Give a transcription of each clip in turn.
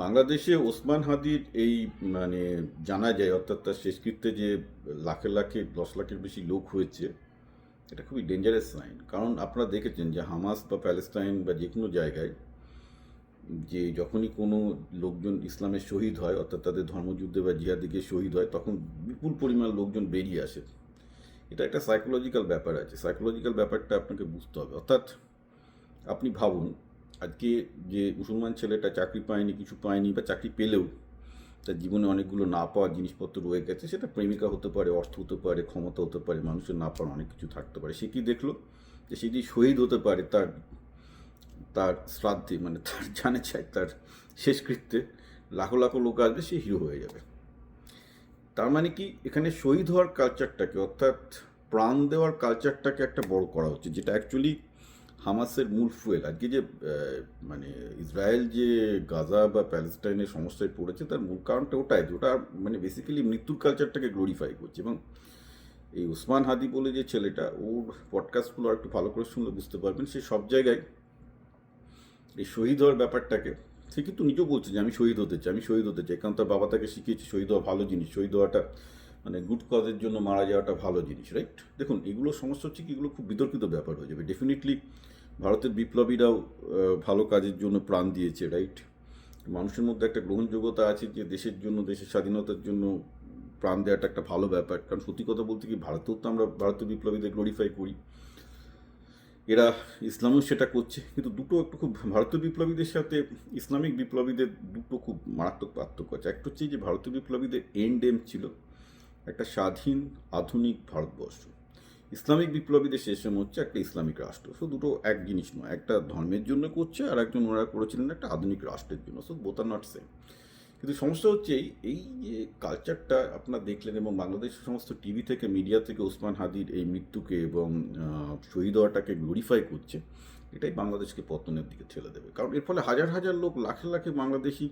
বাংলাদেশে ওসমান হাদির এই মানে জানা যায়, অর্থাৎ তার শেষকৃত্যে যে লাখে লাখে 10 লাখের বেশি লোক হয়েছে, এটা খুবই ডেঞ্জারাস সাইন। কারণ আপনারা দেখেছেন যে হামাস বা প্যালেস্টাইন বা যে কোনো জায়গায় যে যখনই কোনো লোকজন ইসলামের শহীদ হয়, অর্থাৎ তাদের ধর্মযুদ্ধে বা জিহাদিকে শহীদ হয়, তখন বিপুল পরিমাণ লোকজন বেরিয়ে আসে। এটা একটা সাইকোলজিক্যাল ব্যাপার আছে, সাইকোলজিক্যাল ব্যাপারটা আপনাকে বুঝতে হবে। অর্থাৎ আপনি ভাবুন, আজকে যে মুসলমান ছেলেটা চাকরি পায়নি, কিছু পায়নি, বা চাকরি পেলেও তার জীবনে অনেকগুলো না পাওয়ার জিনিসপত্র রয়ে গেছে, সেটা প্রেমিকা হতে পারে, অর্থ হতে পারে, ক্ষমতা হতে পারে, মানুষের না পাওয়ার অনেক কিছু থাকতে পারে। সে কি দেখলো যে সে যদি শহীদ হতে পারে তার তার শ্রাদ্ধে, মানে তার জানে চাই, তার শেষকৃত্যে লাখো লাখো লোক আসবে, সে হিরো হয়ে যাবে। তার মানে কি, এখানে শহীদ হওয়ার কালচারটাকে, অর্থাৎ প্রাণ দেওয়ার কালচারটাকে একটা বড় করা হচ্ছে, যেটা অ্যাকচুয়ালি হামাসের মূল ফুয়েল। আজকে যে মানে ইসরায়েল যে গাজা বা প্যালেস্টাইনের সমস্যায় পড়েছে, তার মূল কারণটা ওটাই, যে ওটা মানে বেসিক্যালি মৃত্যুর কালচারটাকে গ্লোরিফাই করছে। এবং এই ওসমান হাদি বলে যে ছেলেটা, ওর পডকাস্টগুলো আর একটু ভালো করে শুনলে বুঝতে পারবেন, সে সব জায়গায় এই শহীদ হওয়ার ব্যাপারটাকে, সে কিন্তু নিজেও বলছে যে আমি শহীদ হতে চাই, আমি শহীদ হতে চাই, কারণ তার বাবা তাকে শিখিয়েছে শহীদ হওয়া ভালো জিনিস, শহীদ হওয়াটা মানে গুড কজের জন্য মারা যাওয়াটা ভালো জিনিস, রাইট? দেখুন, এগুলো সমস্যা হচ্ছে কি, এগুলো খুব বিতর্কিত ব্যাপার হয়ে যাবে। ডেফিনেটলি ভারতের বিপ্লবীরাও ভালো কাজের জন্য প্রাণ দিয়েছে, রাইট? মানুষের মধ্যে একটা গ্রহণযোগ্যতা আছে যে দেশের জন্য, দেশের স্বাধীনতার জন্য প্রাণ দেওয়াটা একটা ভালো ব্যাপার। কারণ সত্যি কথা বলতে কি, ভারতেও তো আমরা ভারতীয় বিপ্লবীদের গ্লোরিফাই করি, এরা ইসলামও সেটা করছে। কিন্তু দুটো একটু খুব, ভারতীয় বিপ্লবীদের সাথে ইসলামিক বিপ্লবীদের দুটো খুব মারাত্মক পার্থক্য আছে। একটা হচ্ছে যে ভারতীয় বিপ্লবীদের এন্ড এম ছিল একটা স্বাধীন আধুনিক ভারতবর্ষ, ইসলামিক বিপ্লবীদের শেষ সময় হচ্ছে একটা ইসলামিক রাষ্ট্র। সো দুটো এক জিনিস নয়, একটা ধর্মের জন্য করছে, আর একজন ওনারা করেছিলেন একটা আধুনিক রাষ্ট্রের জন্য। So both are not same. কিন্তু সমস্যা হচ্ছে এই যে কালচারটা আপনারা দেখলেন, এবং বাংলাদেশের সমস্ত টিভি থেকে, মিডিয়া থেকে ওসমান হাদির এই মৃত্যুকে এবং শহীদ হওয়াটাকে গ্লোরিফাই করছে, এটাই বাংলাদেশকে পতনের দিকে ঠেলে দেবে। কারণ এর ফলে হাজার হাজার লোক, লাখে লাখে বাংলাদেশি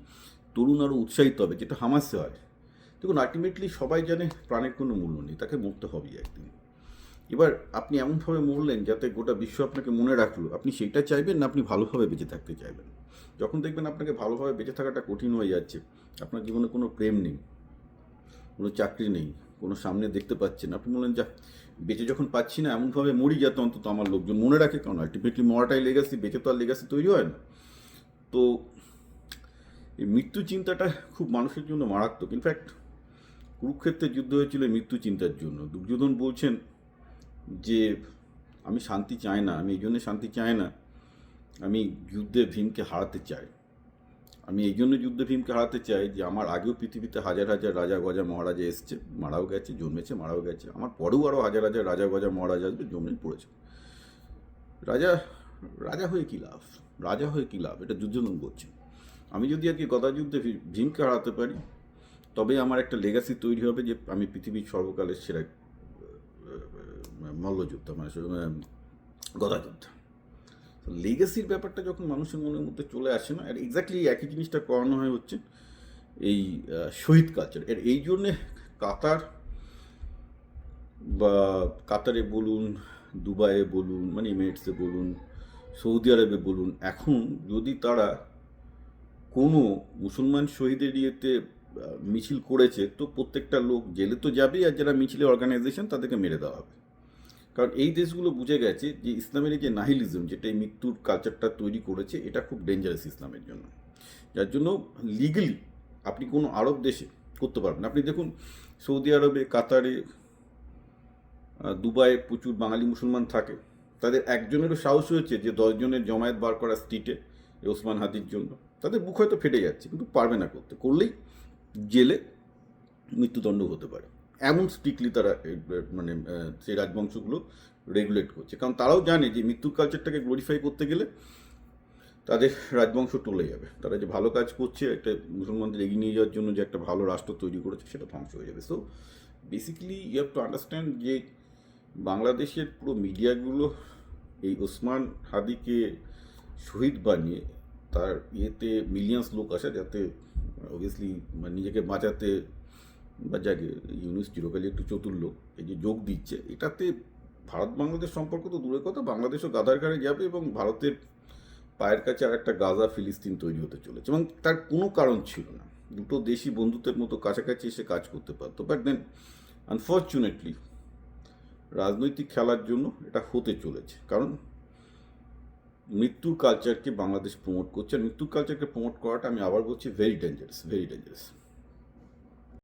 তরুণ আরও উৎসাহিত হবে, যেটা হামাসে হয়। দেখুন, আলটিমেটলি সবাই জানে প্রাণের কোনো মূল্য নেই, তাকে মরতে হবেই একদিন। এবার আপনি এমনভাবে মরলেন যাতে গোটা বিশ্ব আপনাকে মনে রাখলো, আপনি সেইটা চাইবেন না আপনি ভালোভাবে বেঁচে থাকতে চাইবেন? যখন দেখবেন আপনাকে ভালোভাবে বেঁচে থাকাটা কঠিন হয়ে যাচ্ছে, আপনার জীবনে কোনো প্রেম নেই, কোনো চাকরি নেই, কোনো সামনে দেখতে পাচ্ছেন, আপনি বললেন যা, বেঁচে যখন পাচ্ছি না, এমনভাবে মরি যাতে অন্তত আমার লোকজন মনে রাখে। কারণ আলটিমেটলি মরাটাই লেগাসি, বেঁচে তো আর লেগাসি তৈরি হয় না। তো এই মৃত্যু চিন্তাটা খুব মানুষের জন্য মারাত্মক। ইনফ্যাক্ট কুরুক্ষেত্রের যুদ্ধ হয়েছিল মৃত্যু চিন্তার জন্য। দুর্যোধন বলছেন যে আমি শান্তি চাই না, আমি এই জন্য শান্তি চাই না, আমি যুদ্ধে ভীমকে হারাতে চাই। আমি এই জন্য যুদ্ধে ভীমকে হারাতে চাই যে আমার আগেও পৃথিবীতে হাজার হাজার রাজা গজা মহারাজা এসছে, মারাও গেছে, জন্মেছে, মারাও গেছে, আমার পরেও আরও হাজার হাজার রাজা গজা মহারাজ আসবে, জন্মে পড়েছে। রাজা রাজা হয়ে কী লাভ, রাজা হয়ে কী লাভ, এটা দুর্যোধন বলছে। আমি যদি আর কি গদা যুদ্ধে ভীমকে হারাতে পারি, তবে আমার একটা লেগাসি তৈরি হবে যে আমি পৃথিবীর সর্বকালের সেরা মল্লযোদ্ধা, মানে গদাযোদ্ধা। লেগাসির ব্যাপারটা যখন মানুষের মনের মধ্যে চলে আসে না, আর এক্স্যাক্টলি একই জিনিসটা করানো হয় হচ্ছে এই শহীদ কালচার। এর এই জন্যে কাতার বা কাতারে বলুন, দুবাইয়ে বলুন, মানে এমিরেটসে বলুন, সৌদি আরবে বলুন, এখন যদি তারা কোনো মুসলমান শহীদের ইয়েতে মিছিল করেছে, তো প্রত্যেকটা লোক জেলে তো যাবেই, আর যারা মিছিলের অর্গানাইজেশন তাদেরকে মেরে দেওয়া হবে। কারণ এই দেশগুলো বুঝে গেছে যে ইসলামের এই যে নাহিলিজম, যেটা এই মৃত্যুর কালচারটা তৈরি করেছে, এটা খুব ডেঞ্জারাস ইসলামের জন্য। যার জন্য লিগালি আপনি কোনো আরব দেশে করতে পারবেন। আপনি দেখুন, সৌদি আরবে, কাতারে, দুবাইয়ে প্রচুর বাঙালি মুসলমান থাকে, তাদের একজনেরও সাহস হয়েছে যে 10 জনের জমায়েত বার করা স্ট্রিটে ওসমান হাদির জন্য। তাদের বুক হয়তো ফেটে যাচ্ছে, কিন্তু পারবে না করতে, করলেই জেলে মৃত্যুদণ্ড হতে পারে। এমন স্ট্রিক্টলি তারা মানে সেই রাজবংশগুলো রেগুলেট করছে। কারণ তারাও জানে যে মৃত্যুর কালচারটাকে গ্লোরিফাই করতে গেলে তাদের রাজবংশ টলে যাবে। তারা যে ভালো কাজ করছে, একটা মুসলমানদের এগিয়ে নিয়ে যাওয়ার জন্য যে একটা ভালো রাষ্ট্র তৈরি করেছে, সেটা ধ্বংস হয়ে যাবে। So basically you have to understand যে বাংলাদেশের পুরো মিডিয়াগুলো এই ওসমান হাদিকে শহীদ বানিয়ে তার ইয়েতে মিলিয়ন্স লোক আসে, যাতে অবভিয়াসলি নিজেকে বাঁচাতে, বা যাকে ইউনুস চিরকালই একটু চতুর লোক, এই যে যোগ দিচ্ছে, এটাতে ভারত বাংলাদেশ সম্পর্ক তো দূরের কথা, বাংলাদেশও গাদার ঘাড়ে যাবে, এবং ভারতের পায়ের কাছে আর একটা গাজা ফিলিস্তিন তৈরি হতে চলেছে, এবং তার কোনো কারণ ছিল না। দুটো দেশই বন্ধুত্বের মতো কাছাকাছি এসে কাজ করতে পারতো, বাট দেন আনফর্চুনেটলি রাজনৈতিক খেলার জন্য এটা হতে চলেছে। কারণ মৃত্যুর কালচারকে বাংলাদেশ প্রমোট করছে, আর মৃত্যুর কালচারকে প্রমোট করাটা, আমি আবার বলছি, ভেরি ডেঞ্জারাস, ভেরি ডেঞ্জারাস।